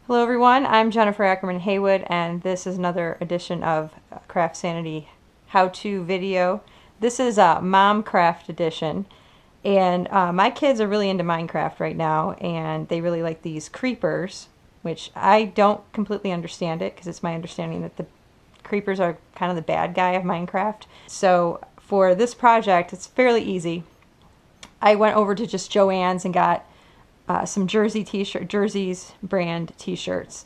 Hello everyone, I'm Jennifer Ackerman Haywood, and this is another edition of Craft Sanity how-to video. This is a Mom Craft edition, and my kids are really into Minecraft right now, and they really like these creepers, which I don't completely understand it, because it's my understanding that the creepers are kind of the bad guy of Minecraft. So for this project, it's fairly easy. I went over to just Joann's and got some Jerseys brand t-shirts.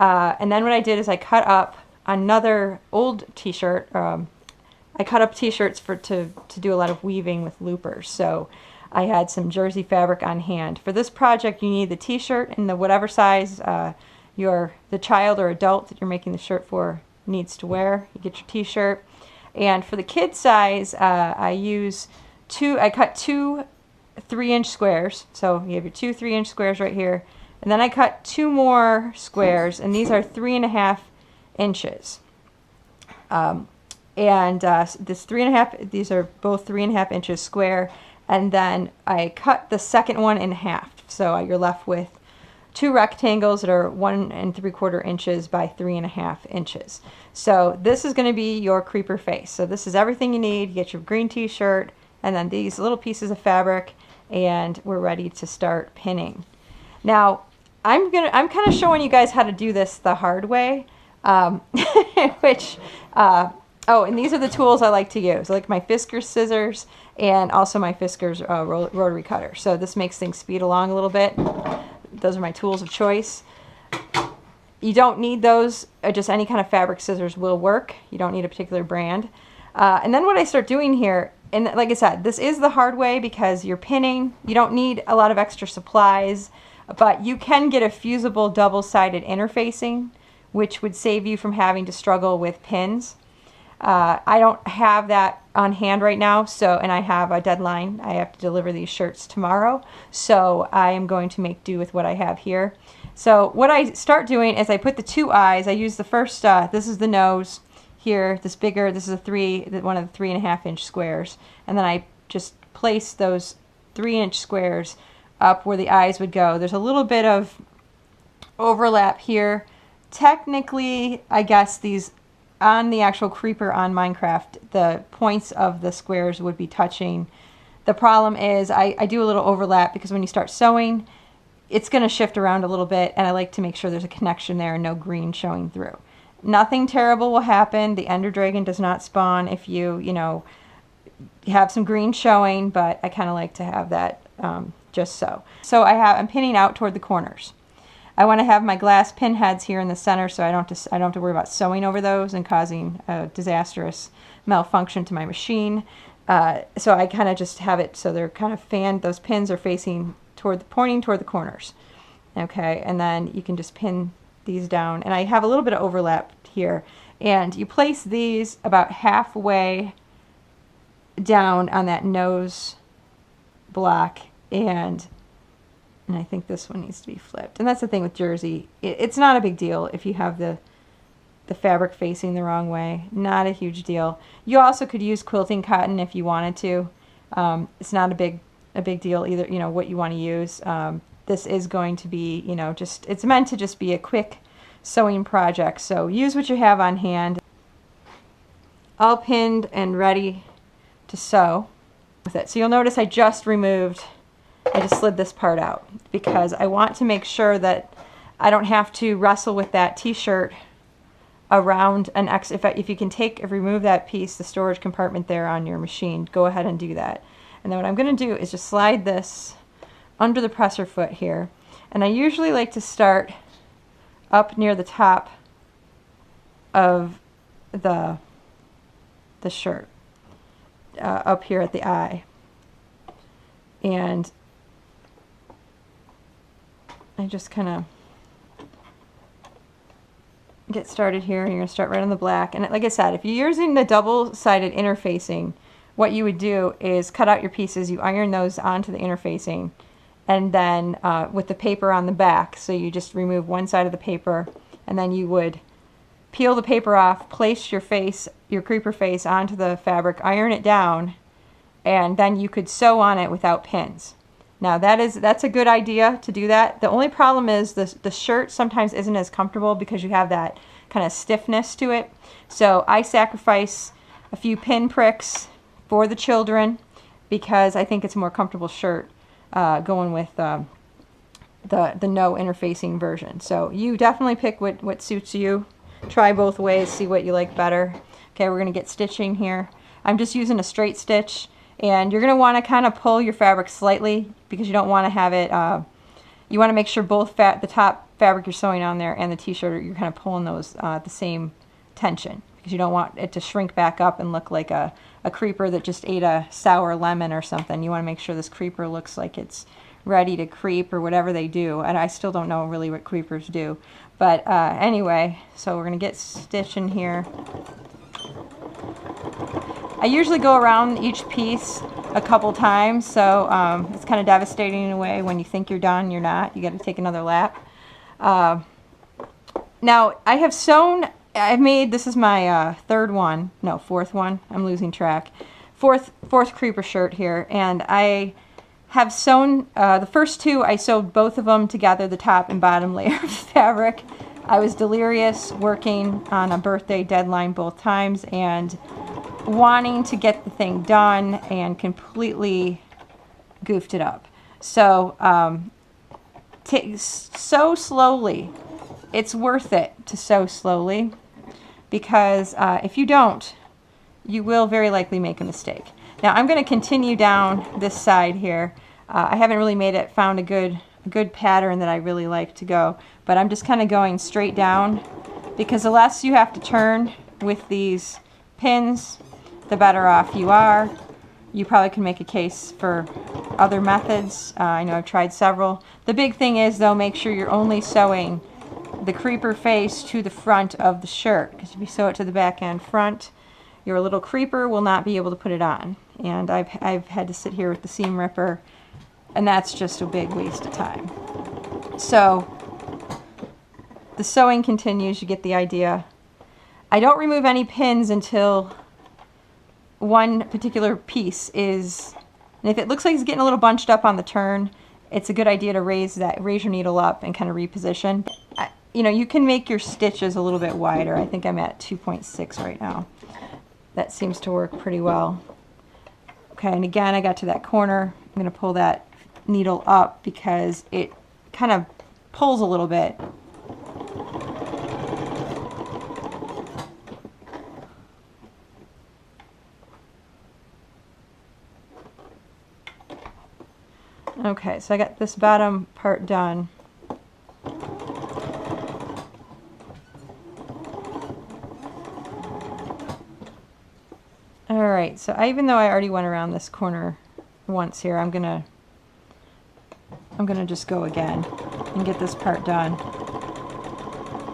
And then what I did is I cut up another old t-shirt. I cut up t-shirts to do a lot of weaving with loopers. So I had some jersey fabric on hand. For this project, you need the t-shirt in the whatever size the child or adult that you're making the shirt for needs to wear. You get your t-shirt. And for the kid size, I cut two 3-inch squares. So you have your two 3-inch squares right here. And then I cut two more squares, and these are 3.5 inches. These are both 3.5 inches square. And then I cut the second one in half. So you're left with two rectangles that are 1 3/4 inches by 3.5 inches. So this is going to be your creeper face. So this is everything you need. You get your green t-shirt, and then these little pieces of fabric, and we're ready to start pinning. Now, I'm kind of showing you guys how to do this the hard way, and these are the tools I like to use. I like my Fiskars scissors and also my Fiskars rotary cutter. So this makes things speed along a little bit. Those are my tools of choice. You don't need those. Just any kind of fabric scissors will work. You don't need a particular brand. And then what I start doing here, and like I said, this is the hard way because you're pinning. You don't need a lot of extra supplies, but you can get a fusible double-sided interfacing, which would save you from having to struggle with pins. I don't have that on hand right now, and I have a deadline. I have to deliver these shirts tomorrow, so I am going to make do with what I have here. So what I start doing is I put the two eyes. I use the first, this is the nose here, this bigger, this is one of the 3.5 inch squares, and then I just place those 3-inch squares up where the eyes would go. There's a little bit of overlap here. Technically, I guess these, on the actual creeper on Minecraft, the points of the squares would be touching. The problem is I do a little overlap because when you start sewing, it's going to shift around a little bit, and I like to make sure there's a connection there and no green showing through. Nothing terrible will happen. The Ender Dragon does not spawn if you have some green showing, but I kind of like to have that just so. So I'm pinning out toward the corners. I want to have my glass pin heads here in the center, so I don't have to worry about sewing over those and causing a disastrous malfunction to my machine. So I kind of just have it so they're kind of fanned. Those pins are pointing toward the corners. Okay, and then you can just pin these down, and I have a little bit of overlap here, and you place these about halfway down on that nose block, and I think this one needs to be flipped. And that's the thing with jersey, it's not a big deal if you have the fabric facing the wrong way. Not a huge deal. You also could use quilting cotton if you wanted to. It's not a big deal either, what you want to use. This is going to be, it's meant to just be a quick sewing project. So use what you have on hand. All pinned and ready to sew with it. So you'll notice I just slid this part out because I want to make sure that I don't have to wrestle with that t-shirt around an X. If you can remove that piece, the storage compartment there on your machine, go ahead and do that. And then what I'm going to do is just slide this under the presser foot here, and I usually like to start up near the top of the shirt, up here at the eye, and I just kind of get started here, and you're going to start right on the black. And like I said, if you're using the double-sided interfacing, what you would do is cut out your pieces, you iron those onto the interfacing, and then with the paper on the back, so you just remove one side of the paper, and then you would peel the paper off, place your creeper face onto the fabric, iron it down, and then you could sew on it without pins. Now that's a good idea to do that. The only problem is the shirt sometimes isn't as comfortable because you have that kind of stiffness to it. So I sacrifice a few pin pricks for the children because I think it's a more comfortable shirt going with the no interfacing version. So you definitely pick what suits you. Try both ways, see what you like better. Okay, we're going to get stitching here. I'm just using a straight stitch, and you're going to want to kind of pull your fabric slightly because you don't want to have it, you want to make sure both the top fabric you're sewing on there and the t-shirt, you're kind of pulling those at the same tension because you don't want it to shrink back up and look like a creeper that just ate a sour lemon or something. You want to make sure this creeper looks like it's ready to creep or whatever they do. And I still don't know really what creepers do. But anyway, so we're going to get stitching here. I usually go around each piece a couple times, so it's kind of devastating in a way. When you think you're done, you're not. You got to take another lap. Now, I have sewn, this is my fourth one. I'm losing track. Fourth creeper shirt here, and I have sewn, the first two, I sewed both of them together, the top and bottom layer of the fabric. I was delirious working on a birthday deadline both times and wanting to get the thing done and completely goofed it up. So sew slowly. It's worth it to sew slowly because if you don't, you will very likely make a mistake. Now I'm going to continue down this side here. I haven't really found a good pattern that I really like to go, but I'm just kind of going straight down because the less you have to turn with these pins, the better off you are. You probably can make a case for other methods. I know I've tried several. The big thing is though, make sure you're only sewing the creeper face to the front of the shirt, because if you sew it to the back and front, your little creeper will not be able to put it on. And I've had to sit here with the seam ripper, and that's just a big waste of time. So the sewing continues, you get the idea. I don't remove any pins until one particular piece is, and if it looks like it's getting a little bunched up on the turn, it's a good idea to raise your needle up and kind of reposition. You know, you can make your stitches a little bit wider. I think I'm at 2.6 right now. That seems to work pretty well. Okay, and again, I got to that corner. I'm going to pull that needle up because it kind of pulls a little bit. Okay, so I got this bottom part done. Alright, so even though I already went around this corner once here, I'm gonna just go again and get this part done.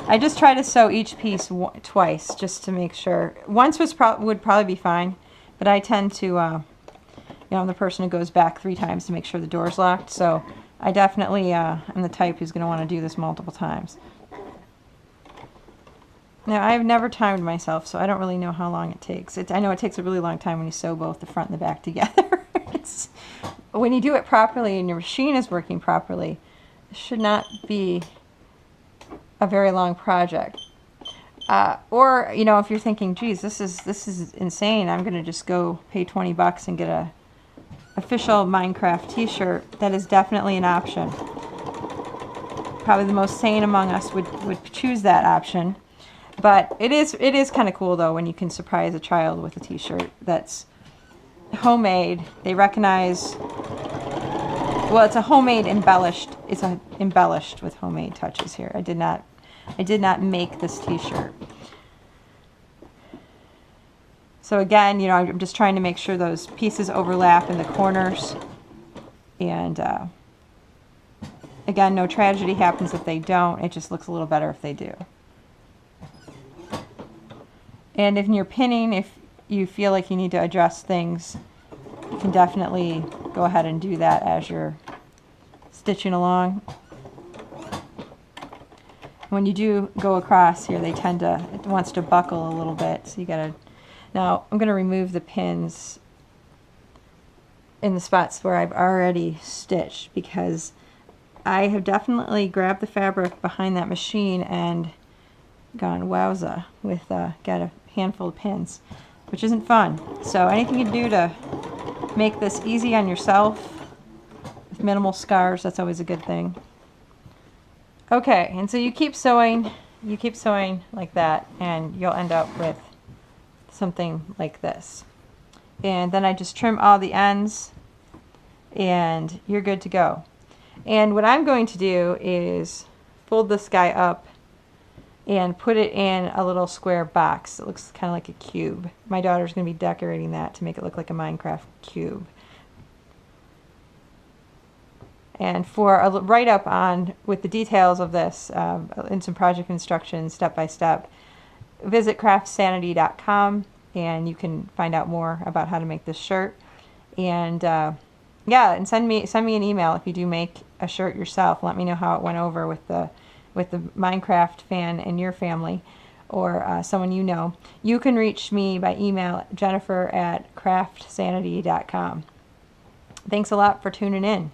I just try to sew each piece twice just to make sure. Once would probably be fine, but I tend to, you know, I'm the person who goes back 3 times to make sure the door's locked, so I definitely am the type who's going to want to do this multiple times. Now, I've never timed myself, so I don't really know how long it takes. I know it takes a really long time when you sew both the front and the back together. When you do it properly and your machine is working properly, it should not be a very long project. Or, you know, if you're thinking, geez, this is insane, I'm going to just go pay 20 bucks and get a official Minecraft t-shirt, that is definitely an option. Probably the most sane among us would choose that option. But it is kind of cool though when you can surprise a child with a t-shirt that's homemade. They recognize, well, it's a homemade embellished, embellished with homemade touches here. I did not make this t-shirt. So again, you know, I'm just trying to make sure those pieces overlap in the corners. And again, no tragedy happens if they don't. It just looks a little better if they do. And if you're pinning, if you feel like you need to adjust things, you can definitely go ahead and do that as you're stitching along. When you do go across here, it wants to buckle a little bit, so you gotta. Now I'm going to remove the pins in the spots where I've already stitched, because I have definitely grabbed the fabric behind that machine and gone wowza with got a handful of pins, which isn't fun. So anything you do to make this easy on yourself with minimal scars, that's always a good thing. Okay, and so you keep sewing like that, and you'll end up with something like this. And then I just trim all the ends, and you're good to go. And what I'm going to do is fold this guy up and put it in a little square box. It looks kind of like a cube. My daughter's going to be decorating that to make it look like a Minecraft cube. And for a write-up on with the details of this and some project instructions step by step, visit craftsanity.com, and you can find out more about how to make this shirt. And yeah, and send me an email if you do make a shirt yourself. Let me know how it went over with the Minecraft fan in your family, or someone you know. You can reach me by email, Jennifer@craftsanity.com. Thanks a lot for tuning in.